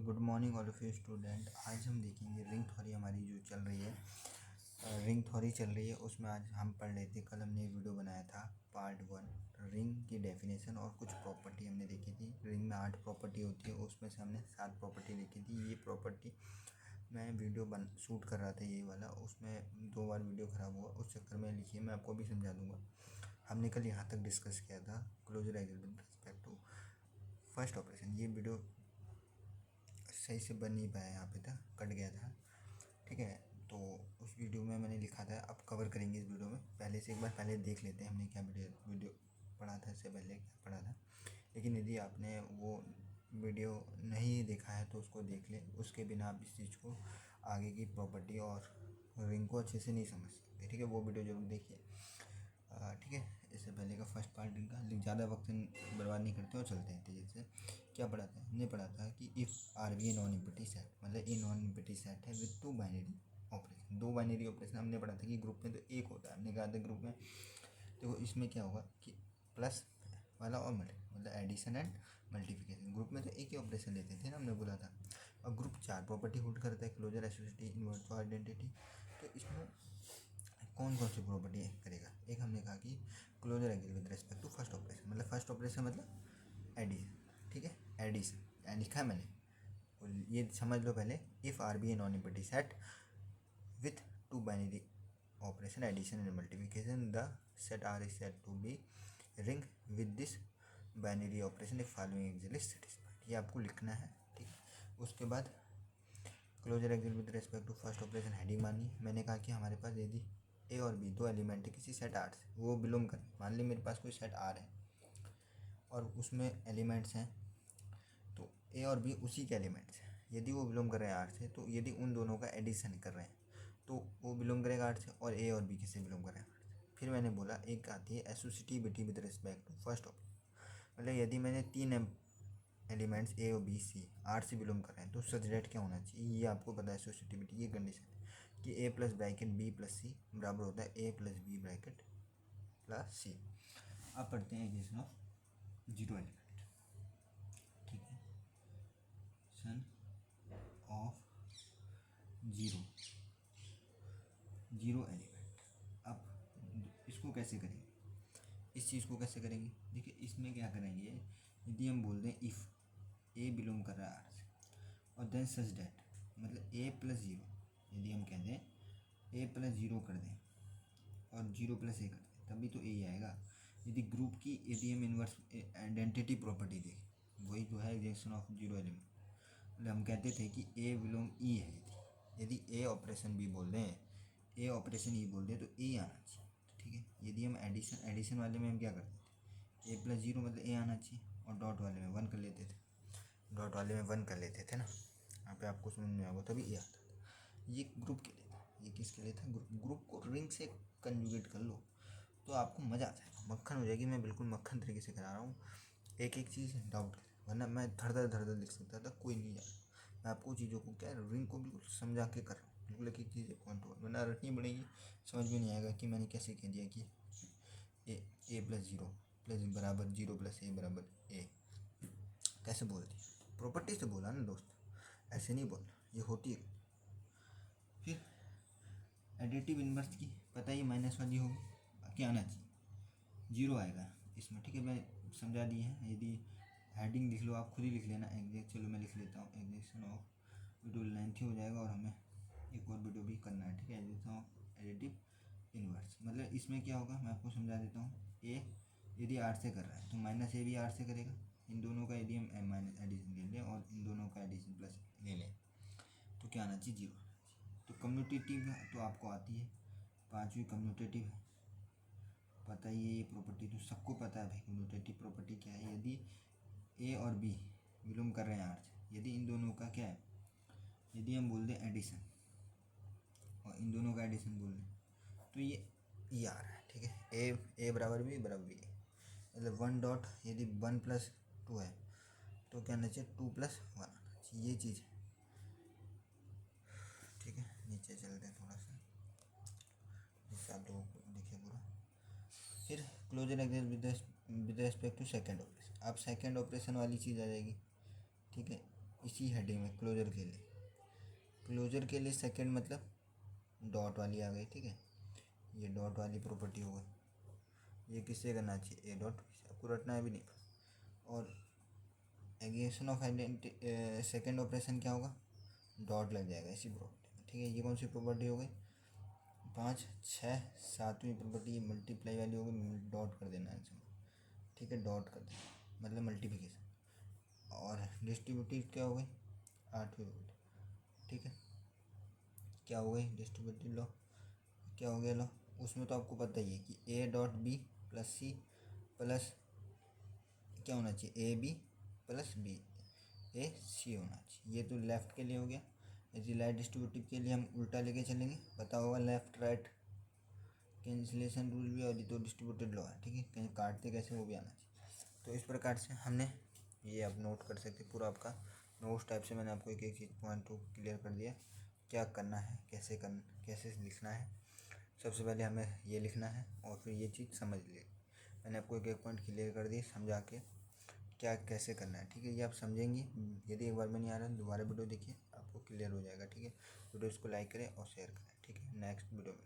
Good morning all of you student. आज हम देखेंगे रिंग थ्योरी हमारी जो चल रही है, रिंग थ्योरी चल रही है। उसमें आज हम पढ़ लेते। कल हमने वीडियो बनाया था पार्ट 1, रिंग की डेफिनेशन और कुछ प्रॉपर्टी हमने देखी थी। रिंग में 8 प्रॉपर्टी होती है, उसमें से हमने 7 प्रॉपर्टी लिखी थी। ये प्रॉपर्टी मैं वीडियो शूट कर रहा था ये वाला, उसमें 2 बार वीडियो ख़राब हुआ, उस चक्कर में लिखी है। मैं आपको भी समझा दूंगा। हमने कल यहाँ तक डिस्कस किया था closure angle with respect to first operation. ये वीडियो सही से बन नहीं पाया, यहाँ पे था, कट गया था। ठीक है, तो उस वीडियो में मैंने लिखा था, अब कवर करेंगे इस वीडियो में। पहले से एक बार पहले देख लेते हैं हमने क्या वीडियो पढ़ा था, इससे पहले क्या पढ़ा था। लेकिन यदि आपने वो वीडियो नहीं देखा है तो उसको देख लें। उसके बिना आप इस चीज़ को, आगे की प्रॉपर्टी और रिंग को अच्छे से नहीं समझ सकते। ठीक है, वो वीडियो जरूर देखिए। ठीक है, इससे पहले का फर्स्ट पार्ट इनका ज़्यादा वक्त बर्बाद नहीं करते और चलते हैं तेज़ी से। क्या पढ़ा था हमने? पढ़ा था कि if R be a non empty set, मतलब ए नॉन इम्पिटी सेट है with 2 binary operation. 2 binary operation हमने पढ़ा था कि ग्रुप में तो एक होता है। हमने कहा था ग्रुप में देखो इसमें क्या होगा कि प्लस वाला और मतलब एडिशन एंड मल्टीप्लिकेशन। ग्रुप में तो एक ही ऑपरेशन लेते थे ना, हमने बोला था। और ग्रुप 4 प्रॉपर्टी होल्ड करता है, क्लोजर, एसोसिएटी, इनवर्स और आइडेंटिटी। तो इसमें कौन कौन सी प्रॉपर्टी करेगा? एक हमने कहा कि closure angle with respect to first operation, मतलब फर्स्ट ऑपरेशन मतलब एडिशन। ठीक है, एडिशन लिखा है मैंने, ये समझ लो पहले। If R be a non empty set with 2 binary operation addition and multiplication, the set R is said to be ring with this binary operation if following example is satisfied. ये आपको लिखना है। ठीक है, उसके बाद closure angle with respect to first operation heading मानी। मैंने कहा कि हमारे पास यदि ए और बी 2 एलिमेंट है किसी सेट आर से, वो बिलोंग करें। मान ली मेरे पास कोई सेट आर है और उसमें एलिमेंट्स हैं, तो ए और बी उसी के एलिमेंट्स हैं। यदि वो बिलोंग कर रहे हैं आर से, तो यदि उन दोनों का एडिशन कर रहे हैं तो वो बिलोंग करेगा आर से, और ए और बी किससे बिलोंग कर रहे हैं? आर से। फिर मैंने बोला एक आती है associativity with respect to first operation, मतलब यदि मैंने 3 एलिमेंट्स ए और बी सी आर से बिलोंग कर रहे हैं तो सच डेट क्या होना चाहिए? ये आपको पता है एसोसिएटिविटी, ये कंडीशन है कि ए प्लस ब्रैकेट बी प्लस सी बराबर होता है ए प्लस बी ब्रैकेट प्लस सी। अब पढ़ते हैं एग्जेशन ऑफ जीरो एलिमेंट। ठीक है, सन ऑफ जीरो एलिमेंट। अब इसको कैसे करेंगे? इस चीज़ को कैसे करेंगे? देखिए, इसमें क्या करेंगे, यदि हम बोल दें इफ़ ए बिलोंग कर रहा है आर से और देन सच डेट, मतलब ए प्लस ज़ीरो, यदि हम कह दें ए प्लस ज़ीरो कर दें और जीरो प्लस ए कर दें, तभी तो ए ही आएगा। यदि ग्रुप की यदि हम इन्वर्स आइडेंटिटी प्रॉपर्टी देखें, वही जो है एग्जेक्शन ऑफ जीरो एलिमेंट, मतलब हम कहते थे कि ए बिलोंग ई है। यदि ए ऑपरेशन भी बोल दें, ए ऑपरेशन ई बोल दें, तो ए आना चाहिए। ठीक है, यदि हम एडिशन वाले में हम क्या करते थे, ए प्लस जीरो मतलब ए आना चाहिए, और डॉट वाले में 1 कर लेते थे। डॉट वाले में 1 कर लेते थे ना, यहाँ पे आपको समझ में आएगा, तभी ए आता था। ये ग्रुप के लिए था। ये किसके लिए था? ग्रुप को रिंग से कंजुगेट कर लो तो आपको मज़ा आ जाएगा, मक्खन हो जाएगी। मैं बिल्कुल मक्खन तरीके से करा रहा हूँ, एक एक चीज़ डाउट, वरना मैं धड़ लिख सकता था, कोई नहीं जाना। मैं आपको चीज़ों को क्या रिंग को बिल्कुल समझा के कर रहा हूँ, बिल्कुल एक एक चीज़ पॉइंट टू पॉइंट, वरना रटनी पड़ेगी, समझ में नहीं आएगा कि मैंने कैसे कह दिया कि ए प्लस जीरो प्लस बराबर जीरो प्लस ए बराबर ए, कैसे बोल दिया? प्रॉपर्टी से बोला ना दोस्त, ऐसे नहीं बोलना, ये होती है। फिर एडिटिव इन्वर्स की पता ही माइनस वाली होगी, क्या आना चाहिए? जीरो आएगा इसमें। ठीक है, मैं समझा दिए हैं। यदि हेडिंग लिख लो, आप खुद ही लिख लेना एग्जैक्ट। चलो मैं लिख लेता हूँ, एग्जेक्शन ऑफ वीडियो लेंथी हो जाएगा और हमें एक और वीडियो भी करना है। ठीक है, एग्जेक्शन ऑफ एडिटिव इन्वर्स, मतलब इसमें क्या होगा मैं आपको समझा देता हूँ। ए यदि आर से कर रहा है तो माइनस ए भी आर से करेगा। इन दोनों का यदि हम माइनस एडिशन ले लें और इन दोनों का एडिशन प्लस ले लें तो क्या आना चाहिए? जीरो आना चाहिए। तो कम्यूटेटिव तो आपको आती है, 5वीं कम्यूटेटिव है, पता ही है ये प्रॉपर्टी, तो सबको पता है भाई कम्यूटेटिव प्रॉपर्टी क्या है। यदि ए और बी बिलोंग कर रहे हैं आर से, यदि इन दोनों का क्या है, यदि हम बोल दें एडिशन और इन दोनों का एडिशन बोल दें, तो ये आ रहा है। ठीक है, ए बराबर बी बराबर बी, मतलब 1 डॉट, यदि 1 प्लस 2 है तो क्या आना चाहिए? 2 प्लस 1 आना चाहिए, ये चीज़ है। ठीक है, नीचे चलते हैं थोड़ा सा, जिससे आप लोगों को दिखे पूरा। फिर closure example with respect to second operation. अब सेकंड ऑपरेशन वाली चीज़ आ जाएगी। ठीक है, इस इसी हेडिंग में क्लोजर के लिए। क्लोजर के लिए सेकंड मतलब डॉट वाली आ गई, ठीक है। ये डॉट वाली प्रॉपर्टी हो गई। ये किससे करना चाहिए, ए डॉट, आपको रटना है भी नहीं। और aggregation of identity second operation क्या होगा, डॉट लग जाएगा इसी प्रॉपर्टी में, ठीक है। ये कौन सी प्रॉपर्टी हो गई, 5, 6, 7वीं प्रॉपर्टी मल्टीप्लाई वाली हो गई, डॉट कर देना है इसमें, ठीक है। डॉट कर देना मतलब मल्टीप्लिकेशन। और डिस्ट्रीब्यूटिव क्या हो गई, 8वीं प्रॉपर्टी, ठीक है। क्या हो गई डिस्ट्रीब्यूटिव लॉ, क्या हो गया लॉ, उसमें तो आपको पता ही है कि A dot B plus C plus क्या होना चाहिए, A B plus B A C होना चाहिए। ये तो लेफ़्ट के लिए हो गया। इसी लाइट डिस्ट्रीब्यूटिव के लिए हम उल्टा लेके चलेंगे, पता होगा लेफ़्ट राइट कैंसिलेशन रूल भी, और ये तो डिस्ट्रीब्यूटेड लॉ है, ठीक है। कहीं काटते कैसे वो भी आना चाहिए। तो इस प्रकार से हमने ये आप नोट कर सकते, पूरा आपका नोट्स टाइप से मैंने आपको एक एक चीज़ पॉइंट को क्लियर कर दिया, क्या करना है, कैसे लिखना है। सबसे पहले हमें ये लिखना है और फिर ये चीज़ समझ ली। मैंने आपको एक एक पॉइंट क्लियर कर दिए समझा के क्या कैसे करना है, ठीक है। ये आप समझेंगी। यदि एक बार में नहीं आ रहा है दोबारा वीडियो देखिए, आपको क्लियर हो जाएगा, ठीक है। वीडियो इसको लाइक करें और शेयर करें, ठीक है। नेक्स्ट वीडियो में